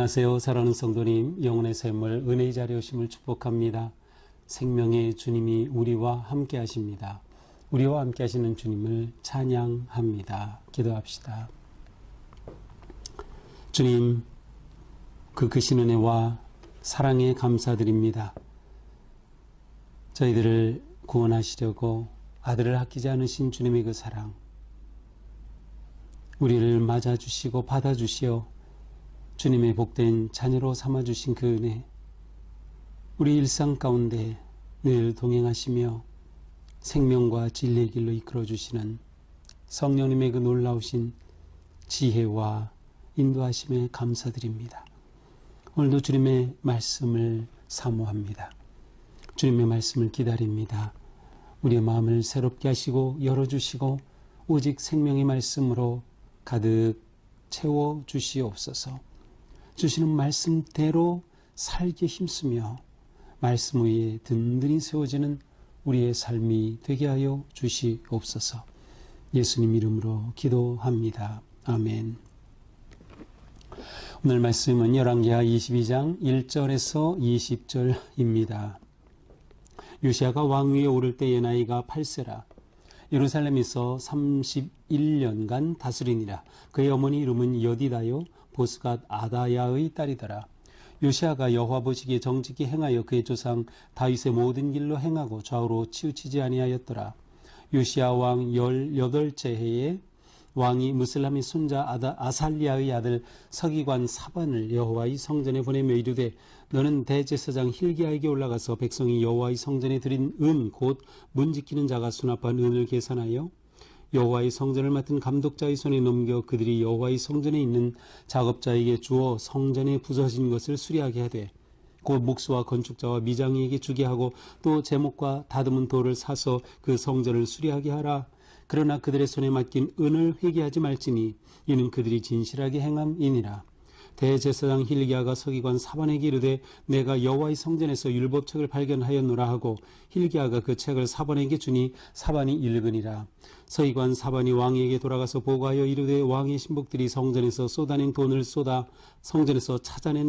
안녕하세요. 사랑하는 성도님, 영혼의 샘물 은혜의 자리에 오심을 축복합니다. 생명의 주님이 우리와 함께 하십니다. 우리와 함께 하시는 주님을 찬양합니다. 기도합시다. 주님, 그 크신 은혜와 사랑에 감사드립니다. 저희들을 구원하시려고 아들을 아끼지 않으신 주님의 그 사랑, 우리를 맞아주시고 받아주시어 주님의 복된 자녀로 삼아주신 그 은혜, 우리 일상 가운데 늘 동행하시며 생명과 진리의 길로 이끌어주시는 성령님의 그 놀라우신 지혜와 인도하심에 감사드립니다. 오늘도 주님의 말씀을 사모합니다. 주님의 말씀을 기다립니다. 우리의 마음을 새롭게 하시고 열어주시고 오직 생명의 말씀으로 가득 채워주시옵소서. 주시는 말씀대로 살기 힘쓰며 말씀 위에 든든히 세워지는 우리의 삶이 되게 하여 주시옵소서. 예수님 이름으로 기도합니다. 아멘. 오늘 말씀은 열왕기하 22장 1절에서 20절입니다. 요시야가 왕위에 오를 때의 나이가 8세라. 예루살렘에서 31년간 다스리니라. 그의 어머니 이름은 여디다요 보스갓 아다야의 딸이더라. 요시야가 여호와 보시기에 정직히 행하여 그의 조상 다윗의 모든 길로 행하고 좌우로 치우치지 아니하였더라. 요시야 왕 18째 해에 왕이 무슬람의 손자 아살리아의 아들 서기관 사반을 여호와의 성전에 보내며 이르되 너는 대제사장 힐기야에게 올라가서 백성이 여호와의 성전에 드린 은 곧 문 지키는 자가 수납한 은을 계산하여 여호와의 성전을 맡은 감독자의 손에 넘겨 그들이 여호와의 성전에 있는 작업자에게 주어 성전에 부서진 것을 수리하게 하되 곧 목수와 건축자와 미장이에게 주게 하고 또 제목과 다듬은 돌을 사서 그 성전을 수리하게 하라. 그러나 그들의 손에 맡긴 은을 회개하지 말지니 이는 그들이 진실하게 행함이니라. 대제사장 힐기야가 서기관 사반에게 이르되 내가 여호와의 성전에서 율법책을 발견하였노라 하고 힐기야가 그 책을 사반에게 주니 사반이 읽으니라. 서기관 사반이 왕에게 돌아가서 보고하여 이르되 왕의 신복들이 성전에서 찾아낸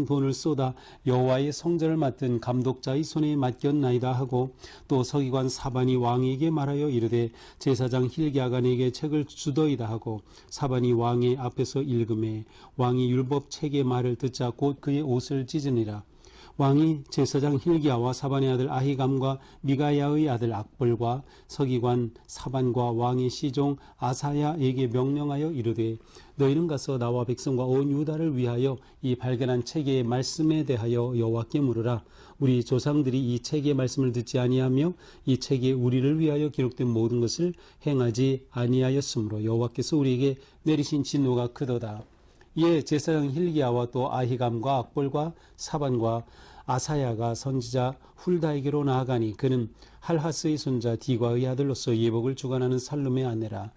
돈을 쏟아 여호와의 성전을 맡은 감독자의 손에 맡겼나이다 하고 또 서기관 사반이 왕에게 말하여 이르되 제사장 힐기야가 내게 책을 주더이다 하고 사반이 왕의 앞에서 읽음에 왕이 율법책의 말을 듣자 곧 그의 옷을 찢으니라. 왕이 제사장 힐기야와 사반의 아들 아히감과 미가야의 아들 악볼과 서기관 사반과 왕의 시종 아사야에게 명령하여 이르되 너희는 가서 나와 백성과 온 유다를 위하여 이 발견한 책의 말씀에 대하여 여호와께 물으라. 우리 조상들이 이 책의 말씀을 듣지 아니하며 이 책에 우리를 위하여 기록된 모든 것을 행하지 아니하였으므로 여호와께서 우리에게 내리신 진노가 크도다. 이에 제사장 힐기야와 또 아히감과 악볼과 사반과 아사야가 선지자 훌다에게로 나아가니 그는 할하스의 손자 디과의 아들로서 예복을 주관하는 살룸의 아내라.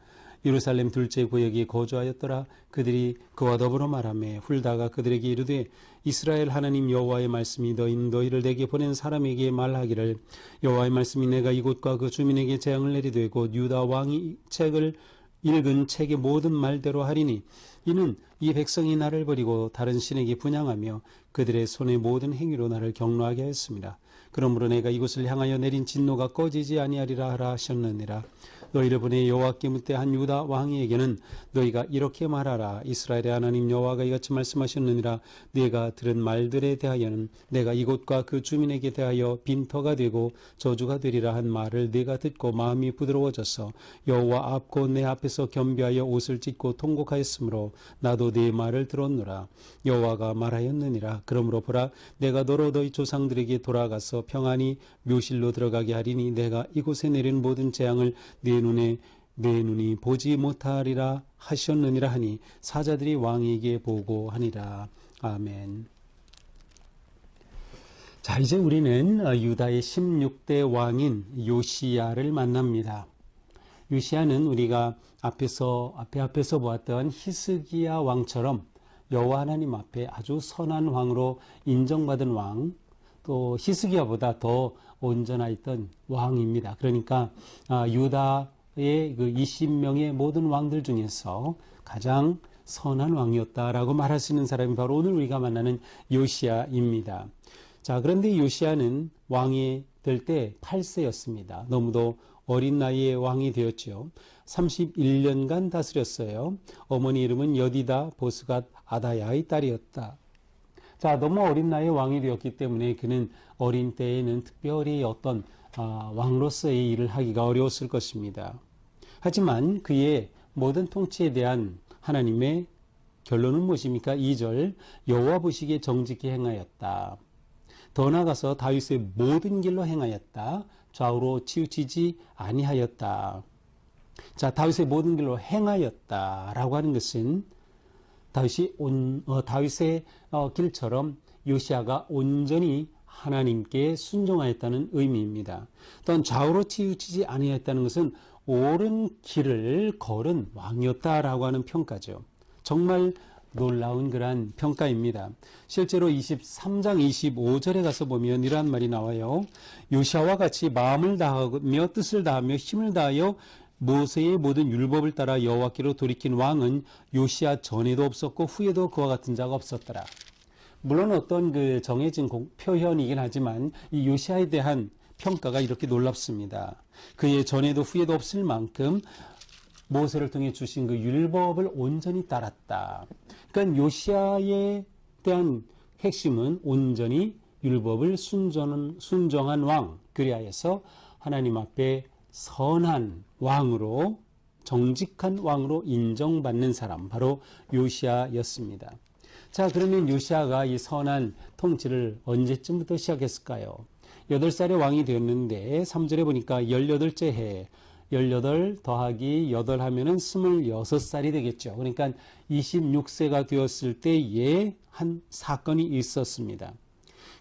예루살렘 둘째 구역에 거주하였더라. 그들이 그와 더불어 말하며 훌다가 그들에게 이르되 이스라엘 하나님 여호와의 말씀이 너희를 내게 보낸 사람에게 말하기를 여호와의 말씀이 내가 이곳과 그 주민에게 재앙을 내리되 곧 유다 왕이 책을 읽은 책의 모든 말대로 하리니 이는 이 백성이 나를 버리고 다른 신에게 분향하며 그들의 손의 모든 행위로 나를 경노하게 하였습니다. 그러므로 내가 이곳을 향하여 내린 진노가 꺼지지 아니하리라 하라 하셨느니라. 너희를 보내 여호와께 묻되 한 유다 왕에게는 너희가 이렇게 말하라. 이스라엘의 하나님 여호와가 이같이 말씀하셨느니라. 네가 들은 말들에 대하여는 내가 이곳과 그 주민에게 대하여 빈터가 되고 저주가 되리라 한 말을 네가 듣고 마음이 부드러워져서 여호와 앞 곧 내 앞에서 겸비하여 옷을 찢고 통곡하였으므로 나도 네 말을 들었노라. 여호와가 말하였느니라. 그러므로 보라 내가 너로 너희 조상들에게 돌아가서 평안히 묘실로 들어가게 하리니 내가 이곳에 내린 모든 재앙을 내 눈이 보지 못하리라 하셨느니라 하니 사자들이 왕에게 보고하니라. 아멘. 자, 이제 우리는 유다의 16대 왕인 요시야를 만납니다. 요시야는 우리가 앞에서 보았던 히스기야 왕처럼 여호와 하나님 앞에 아주 선한 왕으로 인정받은 왕, 또 히스기야보다 더 온전하였던 왕입니다. 그러니까 유다의 그 20명의 모든 왕들 중에서 가장 선한 왕이었다라고 말할 수 있는 사람이 바로 오늘 우리가 만나는 요시야입니다. 자, 그런데 요시야는 왕이 될 때 8세였습니다. 너무도 어린 나이에 왕이 되었죠. 31년간 다스렸어요. 어머니 이름은 여디다 보스갓 아다야의 딸이었다. 자, 너무 어린 나이에 왕이 되었기 때문에 그는 어린 때에는 특별히 어떤 왕으로서의 일을 하기가 어려웠을 것입니다. 하지만 그의 모든 통치에 대한 하나님의 결론은 무엇입니까? 2절 여호와 보시기에 정직히 행하였다. 더 나아가서 다윗의 모든 길로 행하였다. 좌우로 치우치지 아니하였다. 자, 다윗의 모든 길로 행하였다라고 하는 것은 다윗의 길처럼 요시야가 온전히 하나님께 순종하였다는 의미입니다. 또한 좌우로 치우치지 아니하였다는 것은 옳은 길을 걸은 왕이었다라고 하는 평가죠. 정말 놀라운 그러한 평가입니다. 실제로 23장 25절에 가서 보면 이러한 말이 나와요. 요시야와 같이 마음을 다하며 뜻을 다하며 힘을 다하여 모세의 모든 율법을 따라 여호와께로 돌이킨 왕은 요시야 전에도 없었고 후에도 그와 같은 자가 없었더라. 물론 어떤 그 정해진 표현이긴 하지만 이 요시야에 대한 평가가 이렇게 놀랍습니다. 그의 전에도 후에도 없을 만큼 모세를 통해 주신 그 율법을 온전히 따랐다. 그러니까 요시야에 대한 핵심은 온전히 율법을 순종한 왕, 그리하여서 하나님 앞에 선한 왕으로, 정직한 왕으로 인정받는 사람, 바로 요시야였습니다. 자, 그러면 요시야가 이 선한 통치를 언제쯤부터 시작했을까요? 8살에 왕이 되었는데 3절에 보니까 18째 해, 18 더하기 8 하면은 26살이 되겠죠. 그러니까 26세가 되었을 때에 한 사건이 있었습니다.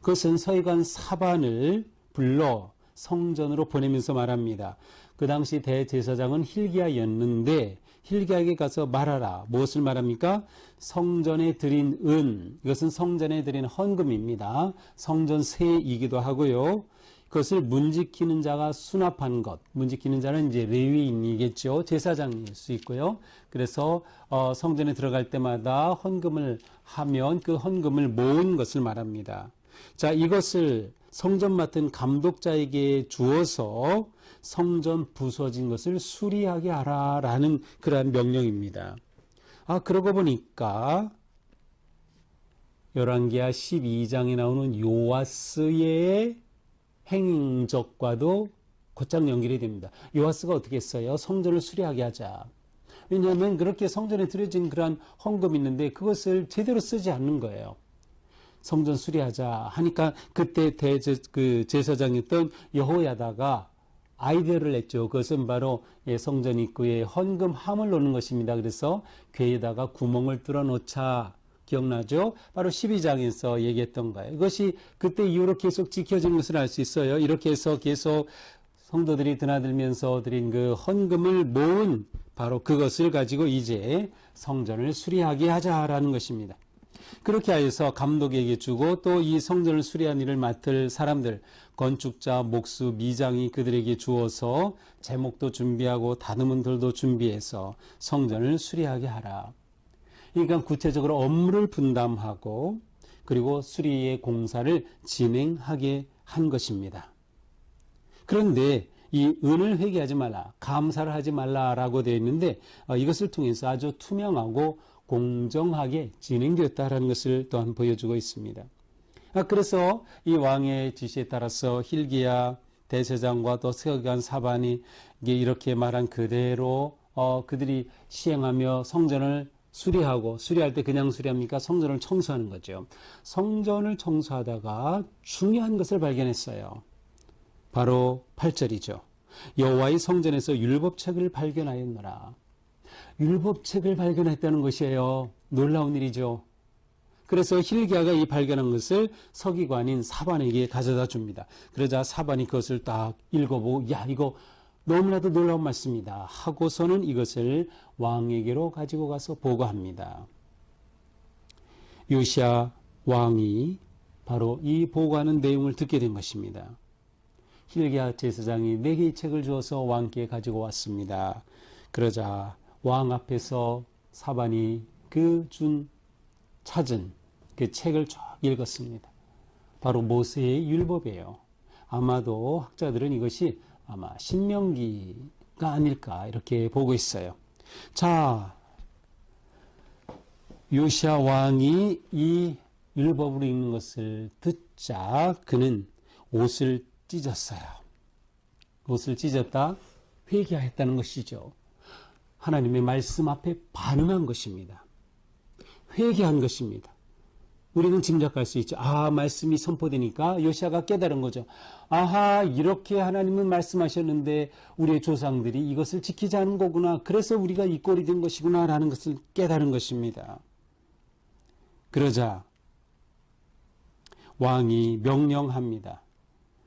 그것은 서기관 사반을 불러 성전으로 보내면서 말합니다. 그 당시 대제사장은 힐기야였는데 힐기야에게 가서 말하라. 무엇을 말합니까? 성전에 드린 은, 이것은 성전에 드린 헌금입니다. 성전 세이기도 하고요. 그것을 문지키는 자가 수납한 것, 문지키는 자는 이제 레위인이겠죠. 제사장일 수 있고요. 그래서 성전에 들어갈 때마다 헌금을 하면 그 헌금을 모은 것을 말합니다. 자, 이것을 성전 맡은 감독자에게 주어서 성전 부서진 것을 수리하게 하라라는 그러한 명령입니다. 그러고 보니까 열왕기하 12장에 나오는 요아스의 행적과도 곧장 연결이 됩니다. 요아스가 어떻게 했어요? 성전을 수리하게 하자. 왜냐하면 그렇게 성전에 들여진 그러한 헌금이 있는데 그것을 제대로 쓰지 않는 거예요. 성전 수리하자 하니까 그때 제사장이었던 여호야다가 아이디어를 냈죠. 그것은 바로 성전 입구에 헌금함을 놓는 것입니다. 그래서 궤에다가 구멍을 뚫어 놓자. 기억나죠? 바로 12장에서 얘기했던 거예요. 이것이 그때 이후로 계속 지켜진 것을 알 수 있어요. 이렇게 해서 계속 성도들이 드나들면서 드린 그 헌금을 모은 바로 그것을 가지고 이제 성전을 수리하게 하자라는 것입니다. 그렇게 하여서 감독에게 주고 또 이 성전을 수리한 일을 맡을 사람들, 건축자, 목수, 미장이 그들에게 주어서 제목도 준비하고 다듬은들도 준비해서 성전을 수리하게 하라. 그러니까 구체적으로 업무를 분담하고 그리고 수리의 공사를 진행하게 한 것입니다. 그런데 이 은을 회개하지 말라, 감사를 하지 말라라고 되어 있는데 이것을 통해서 아주 투명하고 공정하게 진행되었다라는 것을 또한 보여주고 있습니다. 그래서 이 왕의 지시에 따라서 힐기야 대제사장과 또 서기관 사반이 이렇게 말한 그대로 그들이 시행하며 성전을 수리하고, 수리할 때 그냥 수리합니까? 성전을 청소하는 거죠. 성전을 청소하다가 중요한 것을 발견했어요. 바로 8절이죠. 여호와의 성전에서 율법책을 발견하였노라. 율법책을 발견했다는 것이에요. 놀라운 일이죠. 그래서 힐기야가 이 발견한 것을 서기관인 사반에게 가져다 줍니다. 그러자 사반이 그것을 딱 읽어보고 야, 이거 너무나도 놀라운 말씀이다 하고서는 이것을 왕에게로 가지고 가서 보고합니다. 요시야 왕이 바로 이 보고하는 내용을 듣게 된 것입니다. 힐기야 제사장이 4개의 책을 주어서 왕께 가지고 왔습니다. 그러자 왕 앞에서 사반이 찾은 그 책을 쭉 읽었습니다. 바로 모세의 율법이에요. 아마도 학자들은 이것이 아마 신명기가 아닐까 이렇게 보고 있어요. 자, 요시야 왕이 이 율법으로 읽는 것을 듣자 그는 옷을 찢었어요. 옷을 찢었다 회개하였다는 것이죠. 하나님의 말씀 앞에 반응한 것입니다. 회개한 것입니다. 우리는 짐작할 수 있죠. 말씀이 선포되니까 요시야가 깨달은 거죠. 이렇게 하나님은 말씀하셨는데 우리의 조상들이 이것을 지키지 않은 거구나. 그래서 우리가 이 꼴이 된 것이구나 라는 것을 깨달은 것입니다. 그러자 왕이 명령합니다.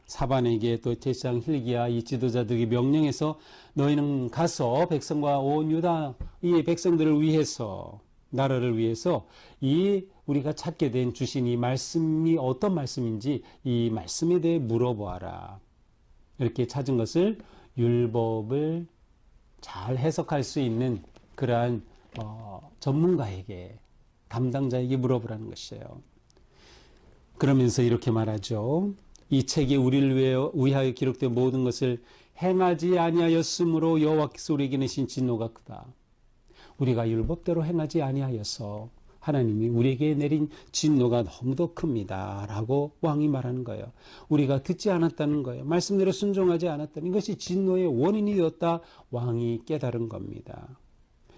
사반에게 또 제사장 hil기야 이 지도자들에게 명령해서 너희는 가서 백성과 온 유다 이 백성들을 위해서 나라를 위해서 이 우리가 찾게 된 주신 이 말씀이 어떤 말씀인지 이 말씀에 대해 물어보아라. 이렇게 찾은 것을 율법을 잘 해석할 수 있는 그러한 전문가에게 담당자에게 물어보라는 것이에요. 그러면서 이렇게 말하죠. 이 책에 우리를 위하여 기록된 모든 것을 행하지 아니하였으므로 여호와께서 우리에게 내신 진노가 크다. 우리가 율법대로 행하지 아니하여서 하나님이 우리에게 내린 진노가 너무도 큽니다. 라고 왕이 말하는 거예요. 우리가 듣지 않았다는 거예요. 말씀대로 순종하지 않았다는 것이 진노의 원인이 되었다. 왕이 깨달은 겁니다.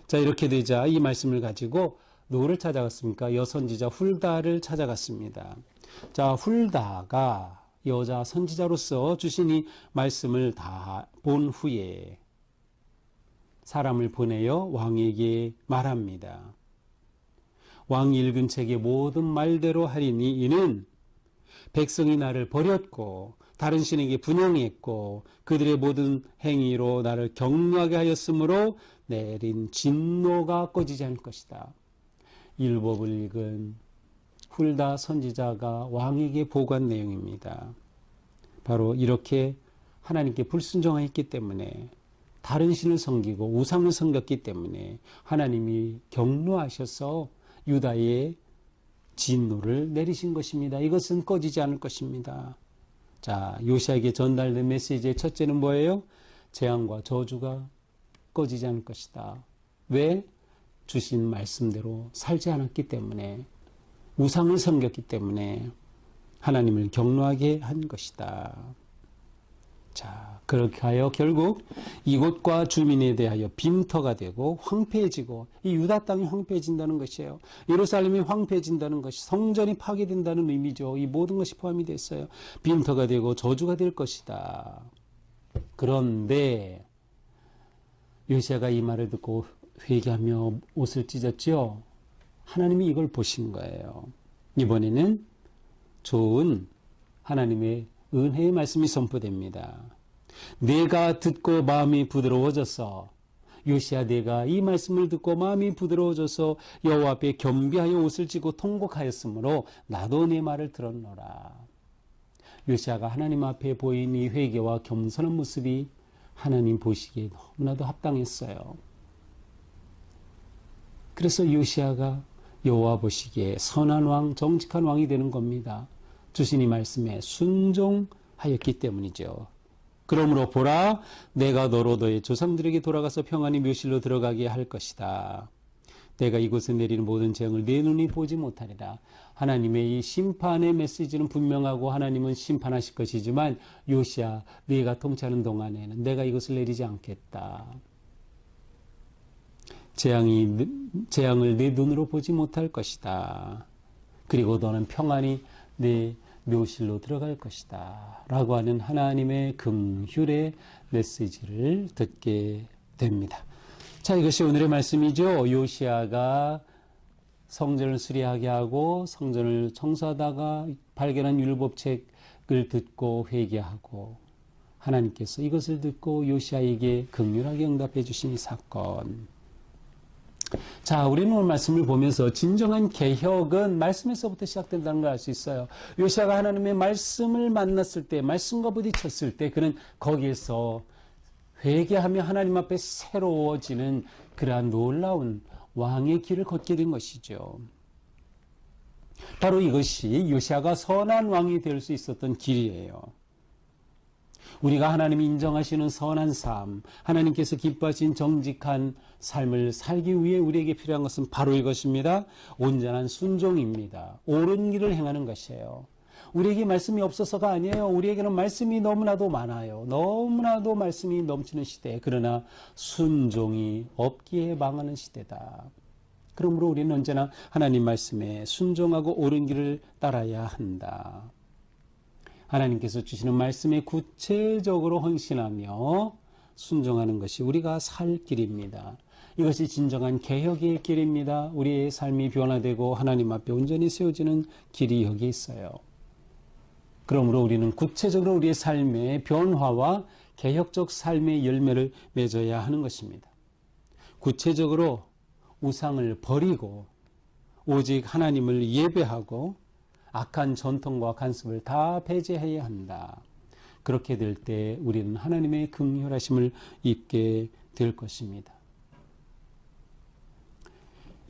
자, 이렇게 되자 이 말씀을 가지고 누구를 찾아갔습니까? 여선지자 훌다를 찾아갔습니다. 자, 훌다가 여자 선지자로서 주신 이 말씀을 다 본 후에 사람을 보내어 왕에게 말합니다. 왕이 읽은 책의 모든 말대로 하리니 이는 백성이 나를 버렸고 다른 신에게 분향했고 그들의 모든 행위로 나를 격노하게 하였으므로 내린 진노가 꺼지지 않을 것이다. 율법을 읽은 훌다 선지자가 왕에게 보고한 내용입니다. 바로 이렇게 하나님께 불순종하였기 때문에 다른 신을 섬기고 우상을 섬겼기 때문에 하나님이 격노하셔서 유다의 진노를 내리신 것입니다. 이것은 꺼지지 않을 것입니다. 자, 요시야에게 전달된 메시지의 첫째는 뭐예요? 재앙과 저주가 꺼지지 않을 것이다. 왜? 주신 말씀대로 살지 않았기 때문에 우상을 섬겼기 때문에 하나님을 격노하게 한 것이다. 자, 그렇게 하여 결국 이곳과 주민에 대하여 빈터가 되고 황폐해지고 이 유다 땅이 황폐해진다는 것이에요. 예루살렘이 황폐해진다는 것이 성전이 파괴된다는 의미죠. 이 모든 것이 포함이 됐어요. 빈터가 되고 저주가 될 것이다. 그런데 요시야가 이 말을 듣고 회개하며 옷을 찢었죠. 하나님이 이걸 보신 거예요. 이번에는 좋은 하나님의 은혜의 말씀이 선포됩니다. 내가 듣고 마음이 부드러워져서 요시야 내가 이 말씀을 듣고 마음이 부드러워져서 여호와 앞에 겸비하여 옷을 찢고 통곡하였으므로 나도 내 말을 들었노라. 요시야가 하나님 앞에 보인 이 회개와 겸손한 모습이 하나님 보시기에 너무나도 합당했어요. 그래서 요시야가 여호와 보시기에 선한 왕, 정직한 왕이 되는 겁니다. 주신 이 말씀에 순종하였기 때문이죠. 그러므로 보라, 내가 너로 너의 조상들에게 돌아가서 평안히 묘실로 들어가게 할 것이다. 내가 이곳에 내리는 모든 재앙을 내 눈이 보지 못하리라. 하나님의 이 심판의 메시지는 분명하고 하나님은 심판하실 것이지만 요시야, 네가 통치하는 동안에는 내가 이것을 내리지 않겠다. 재앙을 내 눈으로 보지 못할 것이다. 그리고 너는 평안히 내 묘실로 들어갈 것이다. 라고 하는 하나님의 긍휼의 메시지를 듣게 됩니다. 자, 이것이 오늘의 말씀이죠. 요시야가 성전을 수리하게 하고 성전을 청소하다가 발견한 율법책을 듣고 회개하고 하나님께서 이것을 듣고 요시야에게 긍휼하게 응답해 주신 이 사건. 자, 우리는 오늘 말씀을 보면서 진정한 개혁은 말씀에서부터 시작된다는 걸 알 수 있어요. 요시야가 하나님의 말씀을 만났을 때, 말씀과 부딪혔을 때 그는 거기에서 회개하며 하나님 앞에 새로워지는 그러한 놀라운 왕의 길을 걷게 된 것이죠. 바로 이것이 요시아가 선한 왕이 될 수 있었던 길이에요. 우리가 하나님이 인정하시는 선한 삶, 하나님께서 기뻐하신 정직한 삶을 살기 위해 우리에게 필요한 것은 바로 이것입니다. 온전한 순종입니다. 옳은 길을 행하는 것이에요. 우리에게 말씀이 없어서가 아니에요. 우리에게는 말씀이 너무나도 많아요. 너무나도 말씀이 넘치는 시대. 그러나 순종이 없기에 망하는 시대다. 그러므로 우리는 언제나 하나님 말씀에 순종하고 옳은 길을 따라야 한다. 하나님께서 주시는 말씀에 구체적으로 헌신하며 순종하는 것이 우리가 살 길입니다. 이것이 진정한 개혁의 길입니다. 우리의 삶이 변화되고 하나님 앞에 온전히 세워지는 길이 여기 있어요. 그러므로 우리는 구체적으로 우리의 삶의 변화와 개혁적 삶의 열매를 맺어야 하는 것입니다. 구체적으로 우상을 버리고 오직 하나님을 예배하고 악한 전통과 간섭을 다 배제해야 한다. 그렇게 될 때 우리는 하나님의 긍휼하심을 입게 될 것입니다.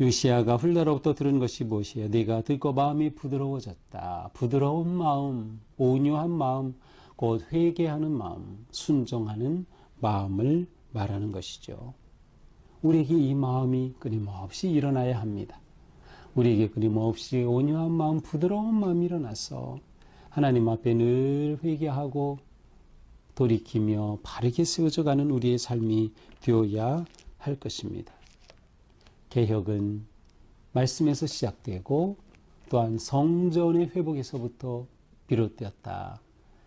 요시아가 훌라로부터 들은 것이 무엇이에요? 네가 듣고 마음이 부드러워졌다. 부드러운 마음, 온유한 마음, 곧 회개하는 마음, 순종하는 마음을 말하는 것이죠. 우리에게 이 마음이 끊임없이 일어나야 합니다. 우리에게 끊임없이 온유한 마음, 부드러운 마음이 일어나서 하나님 앞에 늘 회개하고 돌이키며 바르게 세워져가는 우리의 삶이 되어야 할 것입니다. 개혁은 말씀에서 시작되고 또한 성전의 회복에서부터 비롯되었다.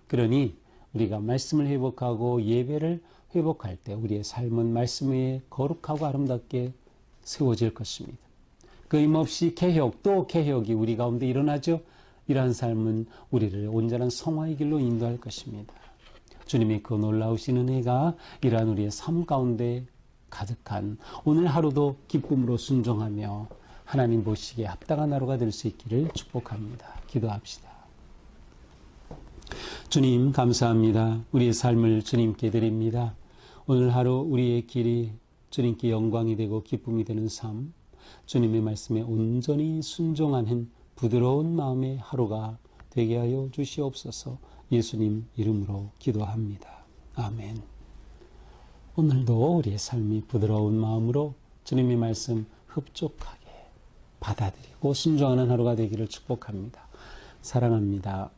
그러니 우리가 말씀을 회복하고 예배를 회복할 때 우리의 삶은 말씀 위에 거룩하고 아름답게 세워질 것입니다. 끊임없이 개혁 또 개혁이 우리 가운데 일어나죠. 이러한 삶은 우리를 온전한 성화의 길로 인도할 것입니다. 주님의 그 놀라우신 은혜가 이러한 우리의 삶 가운데 가득한 오늘 하루도 기쁨으로 순종하며 하나님 보시기에 합당한 하루가 될 수 있기를 축복합니다. 기도합시다. 주님 감사합니다. 우리의 삶을 주님께 드립니다. 오늘 하루 우리의 길이 주님께 영광이 되고 기쁨이 되는 삶, 주님의 말씀에 온전히 순종하는 부드러운 마음의 하루가 되게 하여 주시옵소서. 예수님 이름으로 기도합니다. 아멘. 오늘도 우리의 삶이 부드러운 마음으로 주님의 말씀 흡족하게 받아들이고 순종하는 하루가 되기를 축복합니다. 사랑합니다.